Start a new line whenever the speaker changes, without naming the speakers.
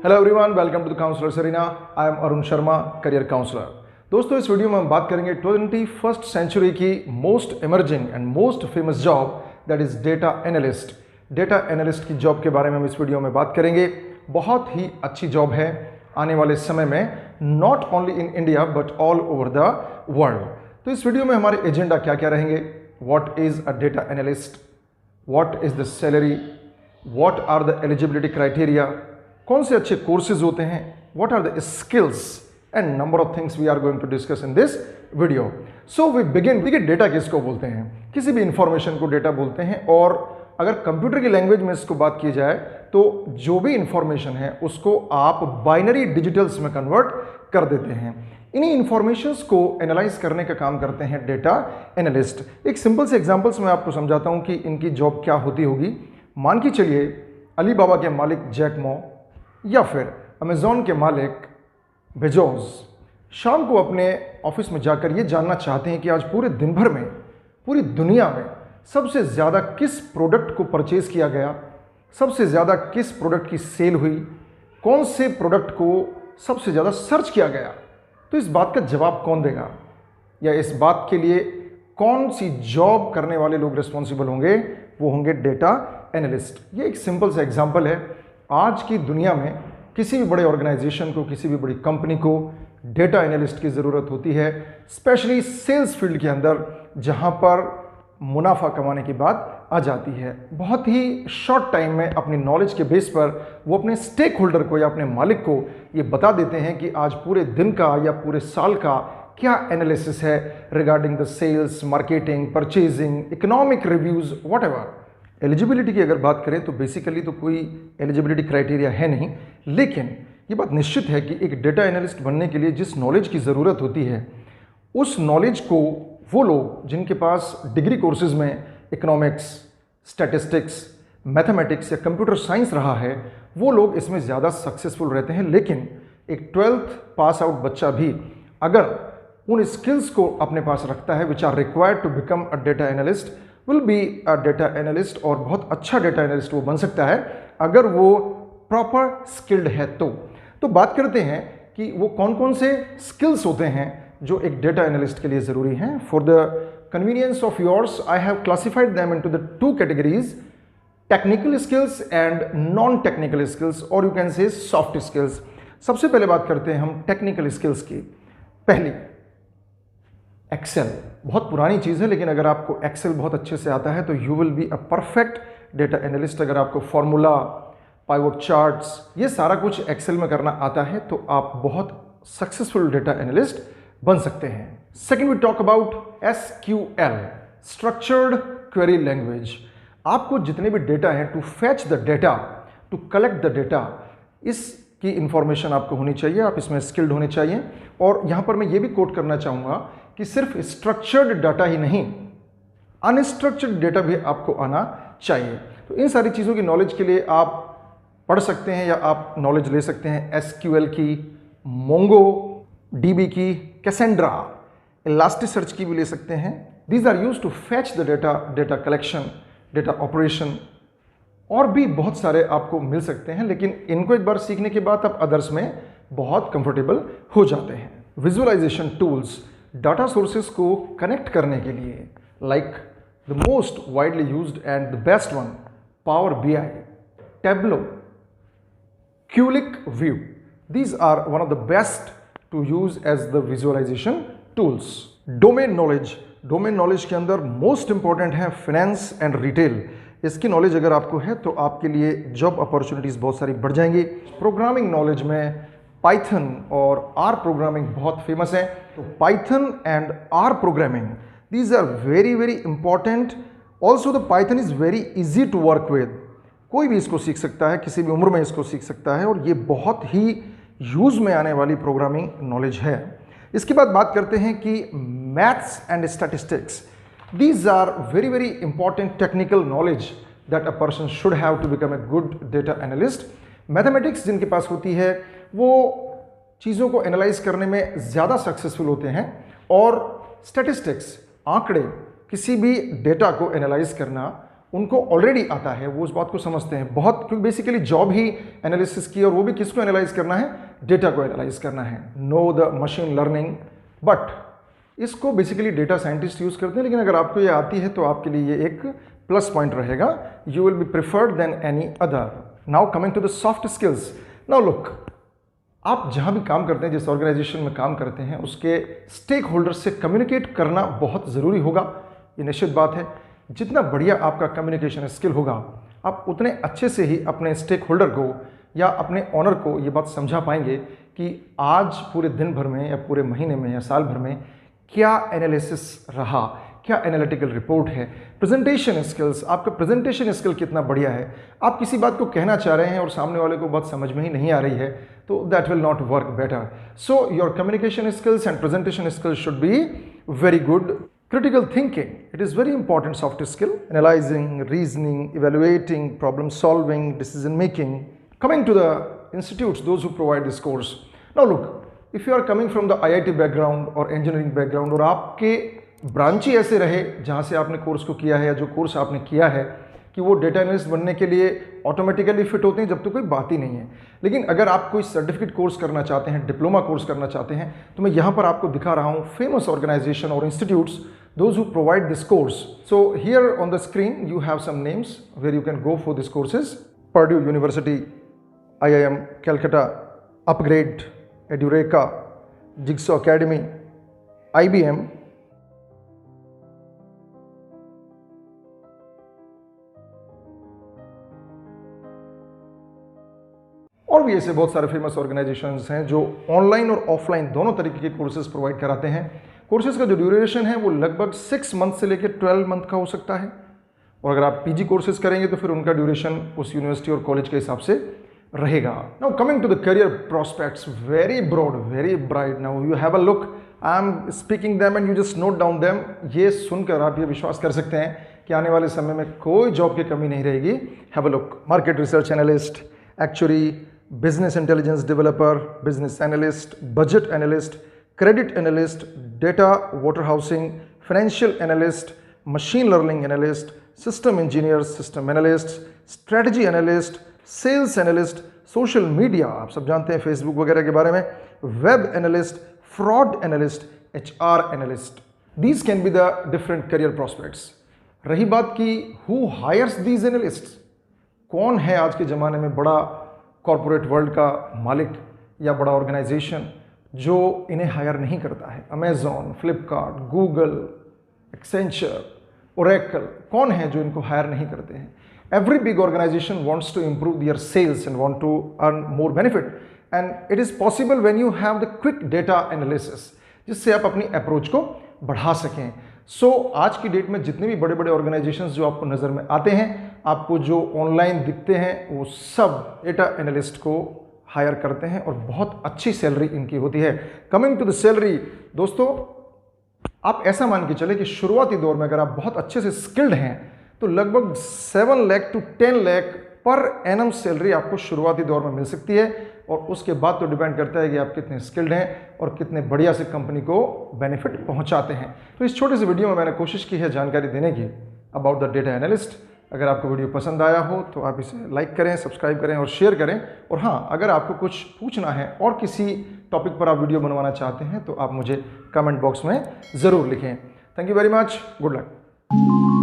Hello everyone, welcome to the counsellors arena. I am Arun Sharma, career counsellor. दोस्तों, इस video में हम बात करेंगे 21st सेंचुरी की most emerging and most famous job, that is data analyst. Data analyst की job के बारे में हम इस वीडियो में बात करेंगे। बहुत ही अच्छी जॉब है आने वाले समय में, not only in India but all over the world. तो इस वीडियो में हमारे एजेंडा क्या क्या रहेंगे? What is a data analyst, what is the salary, what are the eligibility criteria, कौन से अच्छे कोर्सेज होते हैं, what are the skills and number of things we are going to discuss in this video. So we begin. देखिए, data किसको बोलते हैं? किसी भी इंफॉर्मेशन को डेटा बोलते हैं। और अगर कंप्यूटर की लैंग्वेज में इसको बात की जाए तो जो भी इंफॉर्मेशन है उसको आप बाइनरी डिजिटल्स में कन्वर्ट कर देते हैं। इन्हीं इंफॉर्मेशंस को एनालाइज करने का काम करते हैं डेटा एनालिस्ट। एक सिंपल से एग्जांपल्स मैं आपको समझाता हूं कि इनकी जॉब क्या होती होगी। मान के चलिए अली बाबा के मालिक जैक मो या फिर अमेजॉन के मालिक बेजोस शाम को अपने ऑफिस में जाकर ये जानना चाहते हैं कि आज पूरे दिन भर में पूरी दुनिया में सबसे ज़्यादा किस प्रोडक्ट को परचेज किया गया, सबसे ज़्यादा किस प्रोडक्ट की सेल हुई, कौन से प्रोडक्ट को सबसे ज़्यादा सर्च किया गया। तो इस बात का जवाब कौन देगा, या इस बात के लिए कौन सी जॉब करने वाले लोग रिस्पॉन्सिबल होंगे? वो होंगे डेटा एनालिस्ट। ये एक सिंपल सा एग्जांपल है। आज की दुनिया में किसी भी बड़े ऑर्गेनाइजेशन को, किसी भी बड़ी कंपनी को डेटा एनालिस्ट की ज़रूरत होती है, स्पेशली सेल्स फील्ड के अंदर, जहां पर मुनाफा कमाने की बात आ जाती है। बहुत ही शॉर्ट टाइम में अपनी नॉलेज के बेस पर वो अपने स्टेक होल्डर को या अपने मालिक को ये बता देते हैं कि आज पूरे दिन का या पूरे साल का क्या एनालिसिस है regarding the sales, marketing, purchasing, economic reviews, whatever. Eligibility की अगर बात करें तो बेसिकली तो कोई एलिजिबिलिटी क्राइटेरिया है नहीं, लेकिन ये बात निश्चित है कि एक डेटा एनालिस्ट बनने के लिए जिस नॉलेज की ज़रूरत होती है, उस नॉलेज को वो लोग जिनके पास डिग्री कोर्सेज में इकोनॉमिक्स, स्टैटिस्टिक्स, मैथमेटिक्स या कंप्यूटर साइंस रहा है, वो लोग इसमें ज़्यादा सक्सेसफुल रहते हैं। लेकिन एक 12th पास आउट बच्चा भी अगर उन स्किल्स को अपने पास रखता है which are required to become a data analyst, will be a data analyst, और बहुत अच्छा डेटा एनालिस्ट वो बन सकता है अगर वो प्रॉपर स्किल्ड है। तो बात करते हैं कि वो कौन कौन से स्किल्स होते हैं जो एक डेटा एनालिस्ट के लिए ज़रूरी हैं। For the convenience of yours I have classified them into the 2 categories, technical skills and non technical skills, और you can say soft skills. सबसे पहले बात करते हैं हम टेक्निकल स्किल्स की। पहली, एक्सेल। बहुत पुरानी चीज़ है, लेकिन अगर आपको एक्सेल बहुत अच्छे से आता है तो you will be a perfect data analyst. अगर आपको फॉर्मूला, पाइवोट चार्ट्स, ये सारा कुछ एक्सेल में करना आता है तो आप बहुत सक्सेसफुल डेटा एनालिस्ट बन सकते हैं। Second, we talk about SQL, structured query language. आपको जितने भी डेटा हैं, to fetch the data, to collect the data, इसकी इंफॉर्मेशन आपको होनी चाहिए, आप इसमें स्किल्ड होने चाहिए। और यहाँ पर मैं ये भी कोट करना चाहूँगा कि सिर्फ स्ट्रक्चर्ड डाटा ही नहीं, अनस्ट्रक्चर्ड डेटा भी आपको आना चाहिए। तो इन सारी चीज़ों की नॉलेज के लिए आप पढ़ सकते हैं या आप नॉलेज ले सकते हैं SQL की, मोंगो DB की, कैसेंड्रा, इलास्टिसर्च की भी ले सकते हैं। These are use to fetch the data, data collection, data operation, और भी बहुत सारे आपको मिल सकते हैं। लेकिन इनको एक बार सीखने के बाद आप अदर्स में बहुत कंफर्टेबल हो जाते हैं। विजुअलाइजेशन टूल्स, डाटा सोर्सेस को कनेक्ट करने के लिए, like the most widely used and the best one, Power BI, Tableau, Qlik view, these are one of the best to use as the visualization tools. Domain knowledge, domain knowledge के अंदर most important है finance and retail. इसकी knowledge अगर आपको है तो आपके लिए जॉब अपॉर्चुनिटीज बहुत सारी बढ़ जाएंगी। प्रोग्रामिंग नॉलेज में पाइथन और R प्रोग्रामिंग बहुत फेमस है। तो Python and R programming, these are very very important. Also the Python is very easy to work with. कोई भी इसको सीख सकता है, किसी भी उम्र में इसको सीख सकता है, और ये बहुत ही यूज में आने वाली प्रोग्रामिंग नॉलेज है। इसके बाद बात करते हैं कि maths and statistics, these are very very important technical knowledge that a person should have to become a good data analyst. Mathematics जिनके पास होती है वो चीज़ों को एनालाइज करने में ज़्यादा सक्सेसफुल होते हैं, और स्टैटिस्टिक्स, आंकड़े, किसी भी डेटा को एनालाइज करना, उनको ऑलरेडी आता है, वो उस बात को समझते हैं बहुत, क्योंकि बेसिकली जॉब ही एनालिसिस की, और वो भी किसको एनालाइज करना है, डेटा को एनालाइज करना है, know the machine learning. But इसको बेसिकली डेटा साइंटिस्ट यूज करते हैं, लेकिन अगर आपको ये आती है तो आपके लिए ये एक प्लस पॉइंट रहेगा, you will be preferred then any other. Now coming to the soft skills. Now look, आप जहां भी काम करते हैं, जिस ऑर्गेनाइजेशन में काम करते हैं, उसके स्टेक होल्डर्स से कम्युनिकेट करना बहुत ज़रूरी होगा, ये निश्चित बात है। जितना बढ़िया आपका कम्युनिकेशन स्किल होगा, आप उतने अच्छे से ही अपने स्टेक होल्डर को या अपने ऑनर को ये बात समझा पाएंगे कि आज पूरे दिन भर में या पूरे महीने में या साल भर में क्या एनालिसिस रहा, क्या एनालिटिकल रिपोर्ट है। प्रेजेंटेशन स्किल्स, आपका प्रेजेंटेशन स्किल कितना बढ़िया है। आप किसी बात को कहना चाह रहे हैं और सामने वाले को बात समझ में ही नहीं आ रही है, तो that will not work better. So your communication skills and presentation skills should be very good. Critical thinking, it is very important soft skill. Analyzing, reasoning, evaluating, problem solving, decision making. Coming to the institutes, those who provide this course. Now look, if you are coming from the IIT background or engineering background, और आपके branch ही ऐसे रहे जहाँ से आपने course को किया है, या जो कोर्स आपने किया है कि वो डेटा एनालिस्ट बनने के लिए ऑटोमेटिकली फिट होते हैं, जब तो कोई बात ही नहीं है। लेकिन अगर आप कोई सर्टिफिकेट कोर्स करना चाहते हैं, डिप्लोमा कोर्स करना चाहते हैं, तो मैं यहाँ पर आपको दिखा रहा हूँ फेमस ऑर्गेनाइजेशन और institutes those who provide this course. So here on the screen you have some names where you can go for these courses. Purdue University, IIM Calcutta, Upgrade, Edureka, Jigsaw Academy, IBM, और भी ऐसे बहुत सारे famous organisations हैं जो online और offline दोनों तरीके के कोर्सेज प्रोवाइड कराते हैं। कोर्सेज का जो ड्यूरेशन है वो लगभग 6 मंथ से लेकर 12 मंथ का हो सकता है, और अगर आप पीजी कोर्सेज करेंगे तो फिर उनका ड्यूरेशन उस यूनिवर्सिटी और कॉलेज के हिसाब से रहेगा। Now coming to the career prospects, very broad, very bright. Now you have a look, I am speaking them and you just note down them. ये सुनकर आप ये विश्वास कर सकते हैं कि आने वाले समय में कोई जॉब की कमी नहीं रहेगी। Have a look, market research analyst, actuary, business intelligence developer, business analyst, budget analyst, credit analyst, data warehousing, financial analyst, machine learning analyst, system engineers, system analysts, strategy analyst, sales analyst, social media, आप सब जानते हैं Facebook वगैरह के बारे में, web analyst, fraud analyst, HR analyst. These can be the different career prospects. रही बात की who hires these analysts? कौन है आज के ज़माने में बड़ा कॉर्पोरेट वर्ल्ड का मालिक या बड़ा ऑर्गेनाइजेशन जो इन्हें हायर नहीं करता है? Amazon, Flipkart, Google, Accenture, Oracle, कौन है जो इनको हायर नहीं करते हैं? Every big organization wants to improve their sales and want to earn more benefit, and it is possible when you have the quick data analysis, जिससे आप अपनी अप्रोच को बढ़ा सकें। सो आज की डेट में जितने भी बड़े बड़े ऑर्गेनाइजेशंस जो आपको नज़र में आते हैं, आपको जो ऑनलाइन दिखते हैं, वो सब डेटा एनालिस्ट को हायर करते हैं और बहुत अच्छी सैलरी इनकी होती है। कमिंग टू द सैलरी, दोस्तों आप ऐसा मान के चले कि शुरुआती दौर में अगर आप बहुत अच्छे से स्किल्ड हैं तो लगभग 7 lakh to 10 lakh per annum salary आपको शुरुआती दौर में मिल सकती है, और उसके बाद तो डिपेंड करता है कि आप कितने स्किल्ड हैं और कितने बढ़िया से कंपनी को बेनिफिट पहुंचाते हैं। तो इस छोटे से वीडियो में मैंने कोशिश की है जानकारी देने की अबाउट द डेटा एनालिस्ट। अगर आपको वीडियो पसंद आया हो तो आप इसे लाइक करें, सब्सक्राइब करें और शेयर करें। और हाँ, अगर आपको कुछ पूछना है और किसी टॉपिक पर आप वीडियो बनवाना चाहते हैं तो आप मुझे कमेंट बॉक्स में ज़रूर लिखें। Thank you very much, good luck.